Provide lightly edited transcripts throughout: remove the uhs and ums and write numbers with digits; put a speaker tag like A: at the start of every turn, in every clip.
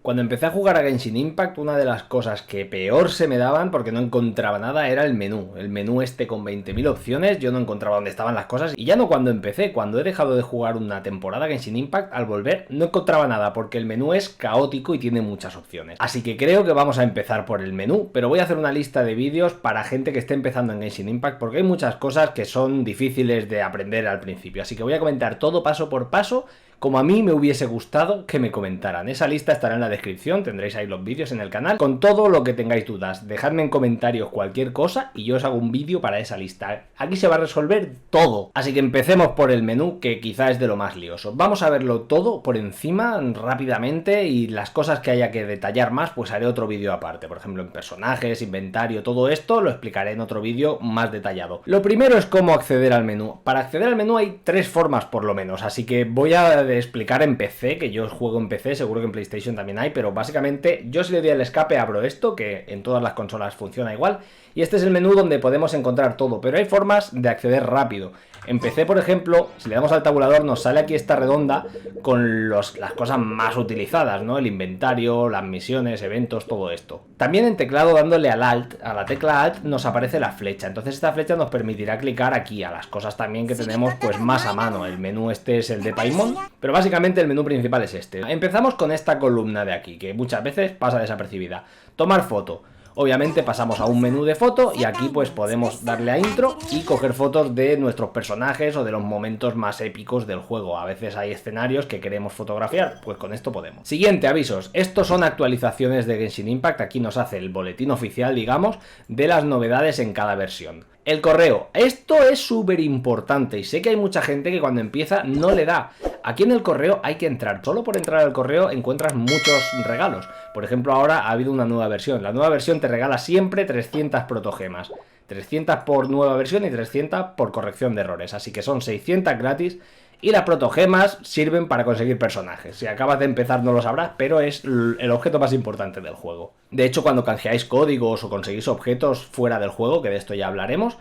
A: Cuando empecé a jugar a Genshin Impact, una de las cosas que peor se me daban, porque no encontraba nada, era el menú. El menú este con 20.000 opciones, yo no encontraba dónde estaban las cosas. Y ya no cuando empecé, cuando he dejado de jugar una temporada Genshin Impact, al volver no encontraba nada, porque el menú es caótico y tiene muchas opciones. Así que creo que vamos a empezar por el menú, pero voy a hacer una lista de vídeos para gente que esté empezando en Genshin Impact, porque hay muchas cosas que son difíciles de aprender al principio. Así que voy a comentar todo paso por paso, como a mí me hubiese gustado que me comentaran. Esa lista estará en la descripción, tendréis ahí los vídeos en el canal, con todo lo que tengáis dudas. Dejadme en comentarios cualquier cosa y yo os hago un vídeo para esa lista. Aquí se va a resolver todo. Así que empecemos por el menú, que quizá es de lo más lioso. Vamos a verlo todo por encima, rápidamente, y las cosas que haya que detallar más, pues haré otro vídeo aparte. Por ejemplo, en personajes, inventario, todo esto lo explicaré en otro vídeo más detallado. Lo primero es cómo acceder al menú. Para acceder al menú hay tres formas por lo menos, así que voy a explicar en PC, que yo juego en PC, seguro que en PlayStation también hay, pero básicamente yo si le doy al escape abro esto, que en todas las consolas funciona igual, y este es el menú donde podemos encontrar todo, pero hay formas de acceder rápido. En PC, por ejemplo, si le damos al tabulador nos sale aquí esta redonda con las cosas más utilizadas, ¿no? El inventario, las misiones, eventos, todo esto. También en teclado, dándole al Alt, a la tecla Alt, nos aparece la flecha. Entonces esta flecha nos permitirá clicar aquí a las cosas también que tenemos pues más a mano. El menú este es el de Paimon, pero básicamente el menú principal es este. Empezamos con esta columna de aquí, que muchas veces pasa desapercibida. Tomar foto. Obviamente pasamos a un menú de foto y aquí pues podemos darle a intro y coger fotos de nuestros personajes o de los momentos más épicos del juego. A veces hay escenarios que queremos fotografiar, pues con esto podemos. Siguiente, avisos. Estos son actualizaciones de Genshin Impact. Aquí nos hace el boletín oficial, digamos, de las novedades en cada versión. El correo. Esto es súper importante y sé que hay mucha gente que cuando empieza no le da. Aquí en el correo hay que entrar. Solo por entrar al correo encuentras muchos regalos. Por ejemplo, ahora ha habido una nueva versión. La nueva versión te regala siempre 300 protogemas. 300 por nueva versión y 300 por corrección de errores. Así que son 600 gratis. Y las protogemas sirven para conseguir personajes. Si acabas de empezar no lo sabrás, pero es el objeto más importante del juego. De hecho, cuando canjeáis códigos o conseguís objetos fuera del juego, que de esto ya hablaremos,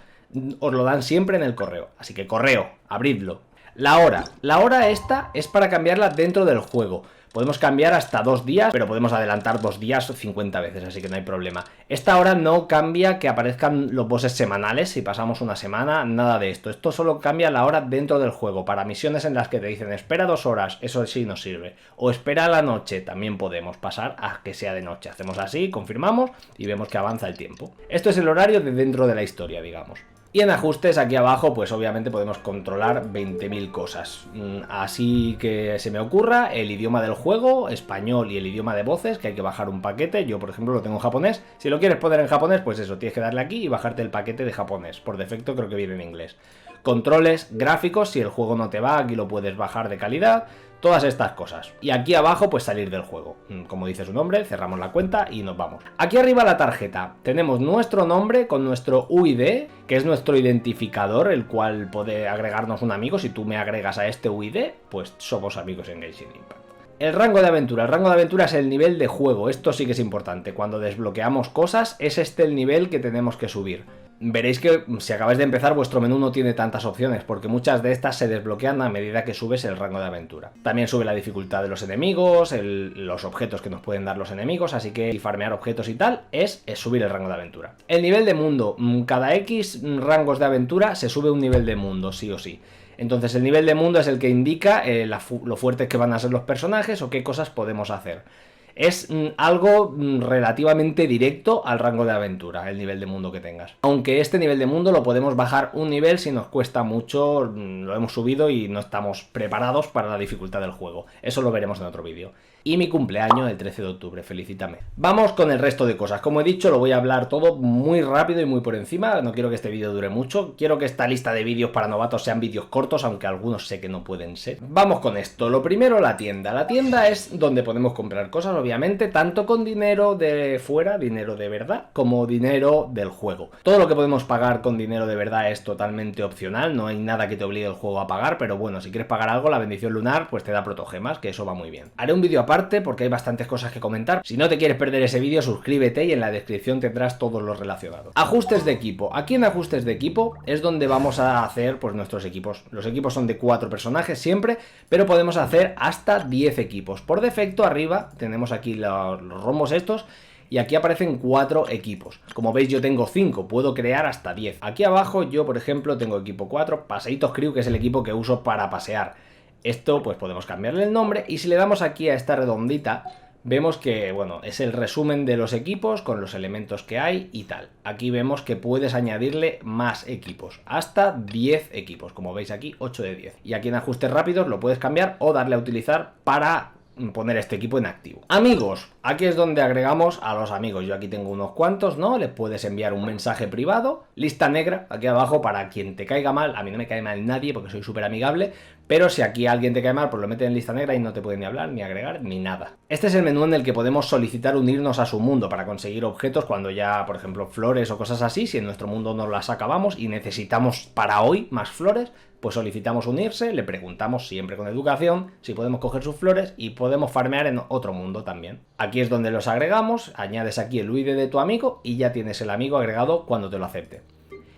A: os lo dan siempre en el correo. Así que correo, abridlo. La hora. La hora esta es para cambiarla dentro del juego. Podemos cambiar hasta 2 días, pero podemos adelantar 2 días 50 veces, así que no hay problema. Esta hora no cambia que aparezcan los bosses semanales, si pasamos una semana, nada de esto. Esto solo cambia la hora dentro del juego. Para misiones en las que te dicen espera 2 horas, eso sí nos sirve. O espera a la noche, también podemos pasar a que sea de noche. Hacemos así, confirmamos y vemos que avanza el tiempo. Esto es el horario de dentro de la historia, digamos. Y en ajustes aquí abajo pues obviamente podemos controlar 20.000 cosas. Así que se me ocurra el idioma del juego, español y el idioma de voces, que hay que bajar un paquete. Yo por ejemplo lo tengo en japonés. Si lo quieres poner en japonés pues eso, tienes que darle aquí y bajarte el paquete de japonés. Por defecto creo que viene en inglés. Controles gráficos, si el juego no te va aquí lo puedes bajar de calidad. Todas estas cosas. Y aquí abajo pues salir del juego. Como dice su nombre, cerramos la cuenta y nos vamos. Aquí arriba la tarjeta. Tenemos nuestro nombre con nuestro UID, que es nuestro identificador, el cual puede agregarnos un amigo. Si tú me agregas a este UID, pues somos amigos en Genshin Impact. El rango de aventura. El rango de aventura es el nivel de juego. Esto sí que es importante. Cuando desbloqueamos cosas, es este el nivel que tenemos que subir. Veréis que si acabáis de empezar vuestro menú no tiene tantas opciones, porque muchas de estas se desbloquean a medida que subes el rango de aventura. También sube la dificultad de los enemigos, los objetos que nos pueden dar los enemigos, así que farmear objetos y tal es subir el rango de aventura. El nivel de mundo. Cada X rangos de aventura se sube un nivel de mundo, sí o sí. Entonces el nivel de mundo es el que indica lo fuertes que van a ser los personajes o qué cosas podemos hacer. Es algo relativamente directo al rango de aventura, el nivel de mundo que tengas. Aunque este nivel de mundo lo podemos bajar un nivel si nos cuesta mucho, lo hemos subido y no estamos preparados para la dificultad del juego. Eso lo veremos en otro vídeo. Y mi cumpleaños el 13 de octubre, felicítame. Vamos con el resto de cosas. Como he dicho, lo voy a hablar todo muy rápido y muy por encima. No quiero que este vídeo dure mucho. Quiero que esta lista de vídeos para novatos sean vídeos cortos, aunque algunos sé que no pueden ser. Vamos con esto. Lo primero, la tienda. La tienda es donde podemos comprar cosas, obviamente, tanto con dinero de fuera, dinero de verdad, como dinero del juego. Todo lo que podemos pagar con dinero de verdad es totalmente opcional. No hay nada que te obligue el juego a pagar, pero bueno, si quieres pagar algo, la bendición lunar pues te da protogemas, que eso va muy bien. Haré un vídeo aparte aparte porque hay bastantes cosas que comentar. Si no te quieres perder ese vídeo, suscríbete y en la descripción tendrás todo lo relacionado. Ajustes de equipo. Aquí en ajustes de equipo es donde vamos a hacer pues nuestros equipos. Los equipos son de 4 personajes siempre, pero podemos hacer hasta 10 equipos. Por defecto arriba tenemos aquí los rombos estos. Y aquí aparecen 4 equipos. Como veis yo tengo 5, puedo crear hasta 10. Aquí abajo yo por ejemplo tengo equipo 4, Paseitos Crew, que es el equipo que uso para pasear. Esto pues podemos cambiarle el nombre y si le damos aquí a esta redondita, vemos que bueno, es el resumen de los equipos con los elementos que hay y tal. Aquí vemos que puedes añadirle más equipos, hasta 10 equipos, como veis aquí 8 de 10. Y aquí en ajustes rápidos lo puedes cambiar o darle a utilizar para poner este equipo en activo. Amigos, aquí es donde agregamos a los amigos. Yo aquí tengo unos cuantos, ¿no? Les puedes enviar un mensaje privado, lista negra, aquí abajo para quien te caiga mal. A mí no me cae mal nadie porque soy súper amigable, pero si aquí alguien te cae mal, pues lo meten en lista negra y no te pueden ni hablar, ni agregar, ni nada. Este es el menú en el que podemos solicitar unirnos a su mundo para conseguir objetos cuando ya, por ejemplo, flores o cosas así, si en nuestro mundo no las acabamos y necesitamos para hoy más flores, pues solicitamos unirse, le preguntamos siempre con educación si podemos coger sus flores y podemos farmear en otro mundo también. Aquí es donde los agregamos, añades aquí el UID de tu amigo y ya tienes el amigo agregado cuando te lo acepte.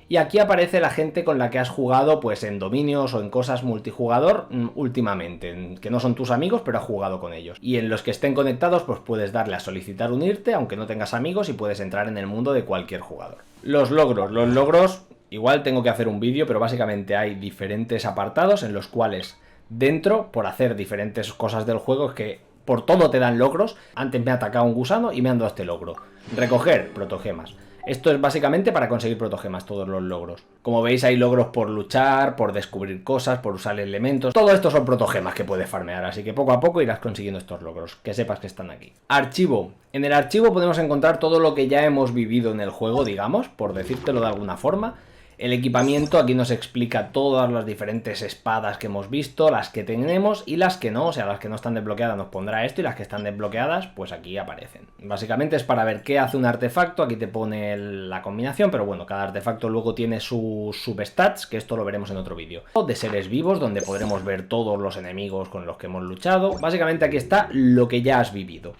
A: Y aquí aparece la gente con la que has jugado pues en dominios o en cosas multijugador últimamente, que no son tus amigos pero has jugado con ellos. Y en los que estén conectados pues puedes darle a solicitar unirte aunque no tengas amigos y puedes entrar en el mundo de cualquier jugador. Los logros... Igual tengo que hacer un vídeo, pero básicamente hay diferentes apartados en los cuales dentro, por hacer diferentes cosas del juego, es que por todo te dan logros. Antes me ha atacado un gusano y me han dado este logro. Recoger protogemas. Esto es básicamente para conseguir protogemas, todos los logros. Como veis hay logros por luchar, por descubrir cosas, por usar elementos. Todo esto son protogemas que puedes farmear, así que poco a poco irás consiguiendo estos logros, que sepas que están aquí. Archivo. En el archivo podemos encontrar todo lo que ya hemos vivido en el juego, digamos, por decírtelo de alguna forma. El equipamiento aquí nos explica todas las diferentes espadas que hemos visto, las que tenemos y las que no, o sea, las que no están desbloqueadas nos pondrá esto y las que están desbloqueadas pues aquí aparecen. Básicamente es para ver qué hace un artefacto, aquí te pone la combinación, pero bueno, cada artefacto luego tiene sus substats, que esto lo veremos en otro vídeo. De seres vivos, donde podremos ver todos los enemigos con los que hemos luchado. Básicamente aquí está lo que ya has vivido.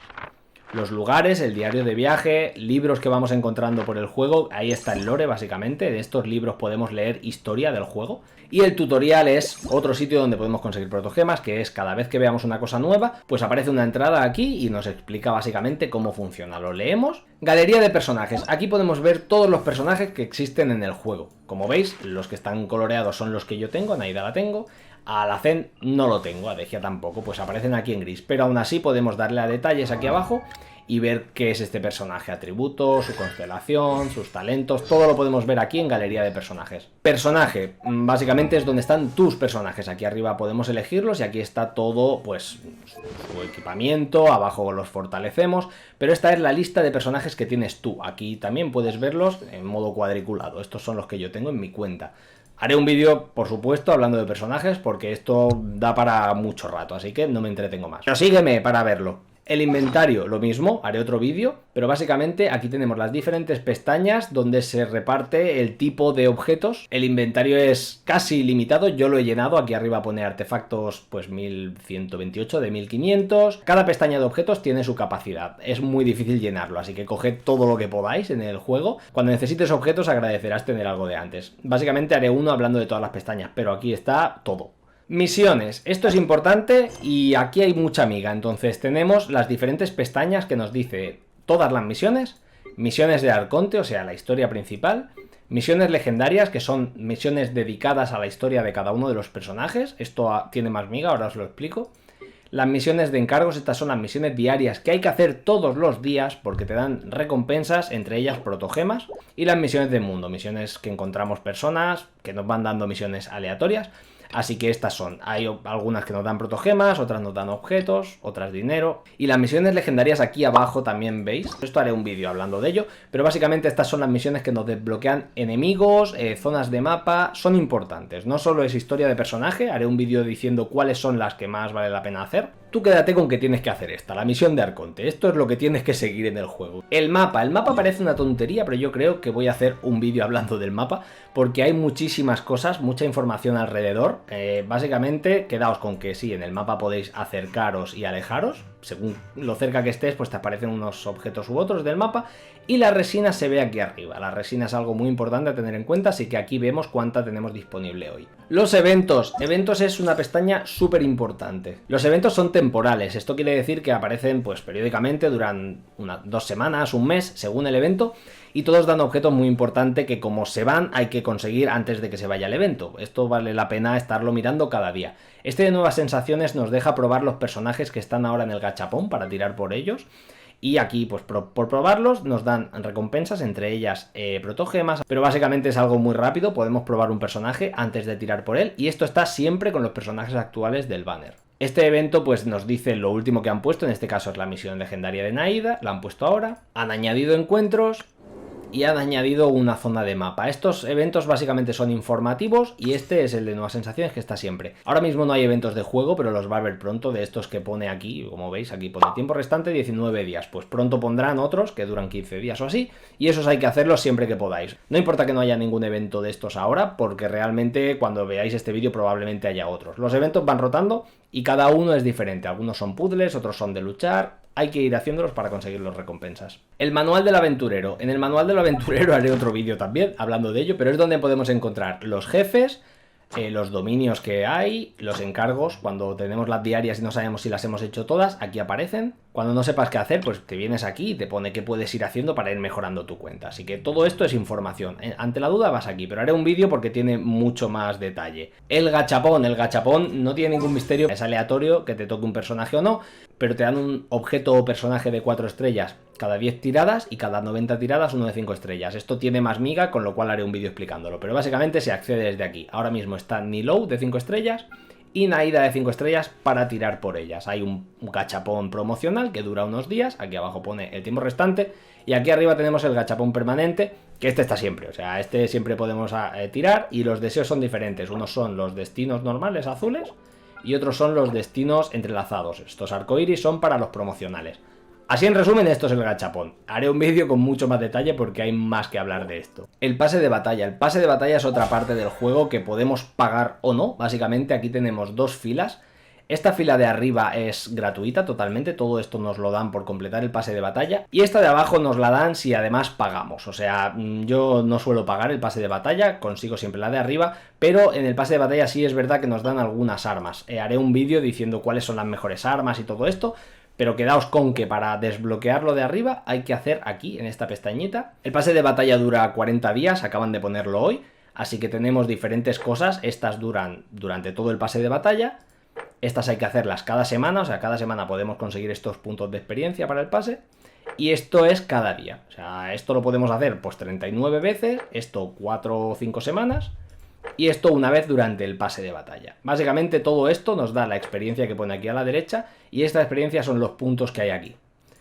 A: Los lugares, el diario de viaje, libros que vamos encontrando por el juego, ahí está el lore básicamente, de estos libros podemos leer historia del juego. Y el tutorial es otro sitio donde podemos conseguir protogemas, que es cada vez que veamos una cosa nueva, pues aparece una entrada aquí y nos explica básicamente cómo funciona. Lo leemos. Galería de personajes, aquí podemos ver todos los personajes que existen en el juego. Como veis, los que están coloreados son los que yo tengo, a Naida la tengo. A Alacén no lo tengo, a Degia tampoco, pues aparecen aquí en gris. Pero aún así podemos darle a detalles aquí abajo y ver qué es este personaje, atributos, su constelación, sus talentos, todo lo podemos ver aquí en galería de personajes. Personaje, básicamente es donde están tus personajes, aquí arriba podemos elegirlos y aquí está todo, pues, su equipamiento, abajo los fortalecemos, pero esta es la lista de personajes que tienes tú, aquí también puedes verlos en modo cuadriculado, estos son los que yo tengo en mi cuenta. Haré un vídeo, por supuesto, hablando de personajes, porque esto da para mucho rato, así que no me entretengo más. Pero sígueme para verlo. El inventario, lo mismo, haré otro vídeo, pero básicamente aquí tenemos las diferentes pestañas donde se reparte el tipo de objetos. El inventario es casi ilimitado, yo lo he llenado, aquí arriba pone artefactos pues 1128 de 1500. Cada pestaña de objetos tiene su capacidad, es muy difícil llenarlo, así que coged todo lo que podáis en el juego. Cuando necesites objetos agradecerás tener algo de antes. Básicamente haré uno hablando de todas las pestañas, pero aquí está todo. Misiones, esto es importante y aquí hay mucha miga, entonces tenemos las diferentes pestañas que nos dice todas las misiones, misiones de Arconte, o sea la historia principal, misiones legendarias que son misiones dedicadas a la historia de cada uno de los personajes, esto tiene más miga, ahora os lo explico. Las misiones de encargos, estas son las misiones diarias que hay que hacer todos los días porque te dan recompensas, entre ellas protogemas, y las misiones de mundo, misiones que encontramos personas que nos van dando misiones aleatorias. Así que estas son, hay algunas que nos dan protogemas, otras nos dan objetos, otras dinero. Y las misiones legendarias aquí abajo también veis. Esto haré un vídeo hablando de ello, pero básicamente estas son las misiones que nos desbloquean enemigos, zonas de mapa, son importantes. No solo es historia de personaje, haré un vídeo diciendo cuáles son las que más vale la pena hacer. Tú quédate con que tienes que hacer esta, la misión de Arconte. Esto es lo que tienes que seguir en el juego. El mapa parece una tontería, pero yo creo que voy a hacer un vídeo hablando del mapa, porque hay muchísimas cosas, mucha información alrededor. Básicamente, quedaos con que sí, en el mapa podéis acercaros y alejaros. Según lo cerca que estés, pues te aparecen unos objetos u otros del mapa. Y la resina se ve aquí arriba. La resina es algo muy importante a tener en cuenta, así que aquí vemos cuánta tenemos disponible hoy. Los eventos. Eventos es una pestaña súper importante. Los eventos son temporales. Esto quiere decir que aparecen pues periódicamente, duran 2 semanas, un mes, según el evento. Y todos dan objetos muy importantes que como se van hay que conseguir antes de que se vaya el evento. Esto vale la pena estarlo mirando cada día. Este de nuevas sensaciones nos deja probar los personajes que están ahora en el gachapón para tirar por ellos. Y aquí, pues por probarlos, nos dan recompensas, entre ellas protogemas, pero básicamente es algo muy rápido, podemos probar un personaje antes de tirar por él, y esto está siempre con los personajes actuales del banner. Este evento pues nos dice lo último que han puesto, en este caso es la misión legendaria de Naida, la han puesto ahora, han añadido encuentros y han añadido una zona de mapa. Estos eventos básicamente son informativos y este es el de nuevas sensaciones que está siempre. Ahora mismo no hay eventos de juego, pero los va a haber pronto, de estos que pone aquí, como veis, aquí pone tiempo restante 19 días. Pues pronto pondrán otros que duran 15 días o así, y esos hay que hacerlos siempre que podáis. No importa que no haya ningún evento de estos ahora, porque realmente cuando veáis este vídeo probablemente haya otros. Los eventos van rotando y cada uno es diferente. Algunos son puzzles, otros son de luchar. Hay que ir haciéndolos para conseguir las recompensas. El manual del aventurero. En el manual del aventurero haré otro vídeo también hablando de ello, pero es donde podemos encontrar los jefes, los dominios que hay, los encargos. Cuando tenemos las diarias y no sabemos si las hemos hecho todas, aquí aparecen. Cuando no sepas qué hacer, pues te vienes aquí y te pone qué puedes ir haciendo para ir mejorando tu cuenta. Así que todo esto es información. Ante la duda vas aquí, pero haré un vídeo porque tiene mucho más detalle. El gachapón no tiene ningún misterio. Es aleatorio que te toque un personaje o no, pero te dan un objeto o personaje de 4 estrellas cada 10 tiradas y cada 90 tiradas uno de 5 estrellas. Esto tiene más miga, con lo cual haré un vídeo explicándolo. Pero básicamente se accede desde aquí. Ahora mismo está Nilou de 5 estrellas y Naida de 5 estrellas para tirar por ellas. Hay un gachapón promocional que dura unos días. Aquí abajo pone el tiempo restante. Y aquí arriba tenemos el gachapón permanente, que este está siempre. O sea, este siempre podemos tirar y los deseos son diferentes. Unos son los destinos normales azules y otros son los destinos entrelazados. Estos arcoiris son para los promocionales. Así en resumen, esto es el gachapón. Haré un vídeo con mucho más detalle porque hay más que hablar de esto. El pase de batalla. El pase de batalla es otra parte del juego que podemos pagar o no. Básicamente aquí tenemos 2 filas. Esta fila de arriba es gratuita totalmente, todo esto nos lo dan por completar el pase de batalla. Y esta de abajo nos la dan si además pagamos. O sea, yo no suelo pagar el pase de batalla, consigo siempre la de arriba, pero en el pase de batalla sí es verdad que nos dan algunas armas. Haré un vídeo diciendo cuáles son las mejores armas y todo esto. Pero quedaos con que para desbloquearlo de arriba hay que hacer aquí, en esta pestañita. El pase de batalla dura 40 días, acaban de ponerlo hoy. Así que tenemos diferentes cosas, estas duran durante todo el pase de batalla. Estas hay que hacerlas cada semana, o sea, cada semana podemos conseguir estos puntos de experiencia para el pase. Y esto es cada día, o sea, esto lo podemos hacer pues 39 veces, esto 4 o 5 semanas. Y esto una vez durante el pase de batalla. Básicamente todo esto nos da la experiencia que pone aquí a la derecha y esta experiencia son los puntos que hay aquí.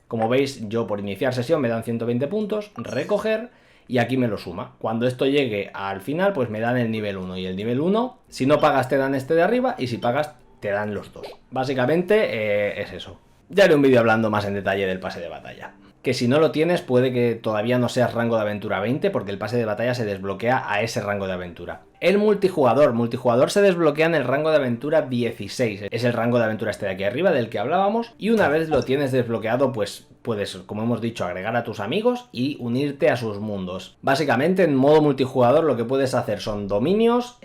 A: Como veis, yo por iniciar sesión me dan 120 puntos, recoger y aquí me lo suma. Cuando esto llegue al final pues me dan el nivel 1 y el nivel 1, si no pagas te dan este de arriba y si pagas te dan los dos. Básicamente es eso. Ya haré un vídeo hablando más en detalle del pase de batalla. Que si no lo tienes puede que todavía no seas rango de aventura 20 porque el pase de batalla se desbloquea a ese rango de aventura. El multijugador se desbloquea en el rango de aventura 16, es el rango de aventura este de aquí arriba del que hablábamos y una vez lo tienes desbloqueado pues puedes, como hemos dicho, agregar a tus amigos y unirte a sus mundos. Básicamente en modo multijugador lo que puedes hacer son dominios,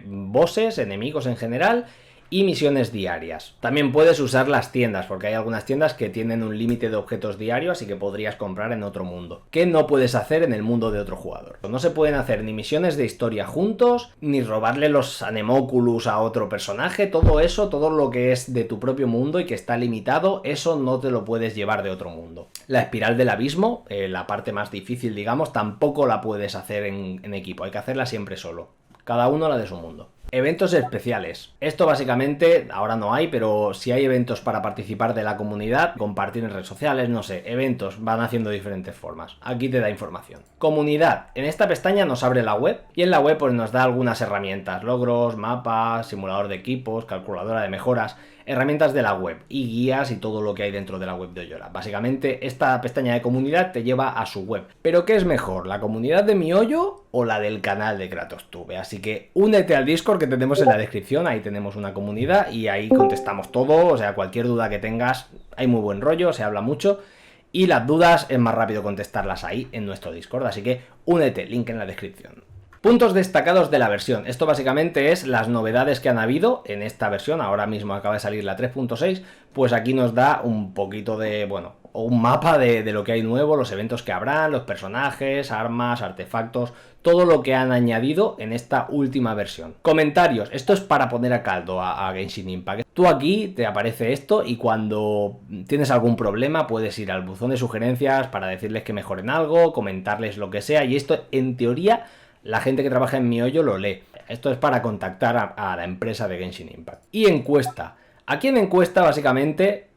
A: bosses, enemigos en general y misiones diarias. También puedes usar las tiendas, porque hay algunas tiendas que tienen un límite de objetos diarios y que podrías comprar en otro mundo, que no puedes hacer en el mundo de otro jugador. No se pueden hacer ni misiones de historia juntos, ni robarle los Anemoculus a otro personaje, todo eso, todo lo que es de tu propio mundo y que está limitado, eso no te lo puedes llevar de otro mundo. La espiral del abismo, la parte más difícil digamos, tampoco la puedes hacer en equipo, hay que hacerla siempre solo, cada uno la de su mundo. Eventos especiales. Esto básicamente, ahora no hay, pero si hay eventos para participar de la comunidad, compartir en redes sociales, no sé, eventos, van haciendo diferentes formas. Aquí te da información. Comunidad. En esta pestaña nos abre la web y en la web pues nos da algunas herramientas, logros, mapas, simulador de equipos, calculadora de mejoras. herramientas de la web y guías y todo lo que hay dentro de la web de Oyola. Básicamente esta pestaña de comunidad te lleva a su web. ¿Pero qué es mejor, la comunidad de miHoYo o la del canal de KratosTube? Así que únete al Discord que tenemos en la descripción, ahí tenemos una comunidad y ahí contestamos todo, o sea, cualquier duda que tengas, hay muy buen rollo, se habla mucho. Y las dudas es más rápido contestarlas ahí en nuestro Discord, así que únete, link en la descripción. Puntos destacados de la versión. Esto básicamente es las novedades que han habido en esta versión. Ahora mismo acaba de salir la 3.6, pues aquí nos da un poquito de, bueno, un mapa de lo que hay nuevo, los eventos que habrán, los personajes, armas, artefactos, todo lo que han añadido en esta última versión. Comentarios. Esto es para poner a caldo a Genshin Impact. Tú aquí te aparece esto y cuando tienes algún problema puedes ir al buzón de sugerencias para decirles que mejoren algo, comentarles lo que sea, y esto en teoría la gente que trabaja en miHoYo lo lee. Esto es para contactar a la empresa de Genshin Impact. Y encuesta. Aquí en encuesta básicamente,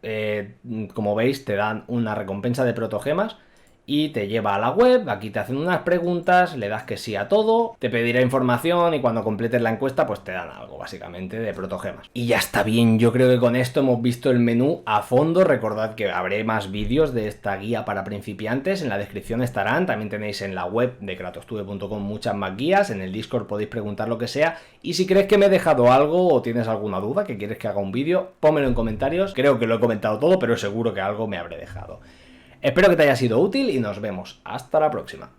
A: como veis, te dan una recompensa de protogemas y te lleva a la web. Aquí te hacen unas preguntas, le das que sí a todo, te pedirá información y cuando completes la encuesta pues te dan algo básicamente de protogemas. Y ya está bien, yo creo que con esto hemos visto el menú a fondo. Recordad que habré más vídeos de esta guía para principiantes, en la descripción estarán, también tenéis en la web de kratostube.com muchas más guías, en el Discord podéis preguntar lo que sea, y si crees que me he dejado algo o tienes alguna duda que quieres que haga un vídeo, pónmelo en comentarios. Creo que lo he comentado todo, pero seguro que algo me habré dejado. Espero que te haya sido útil y nos vemos. Hasta la próxima.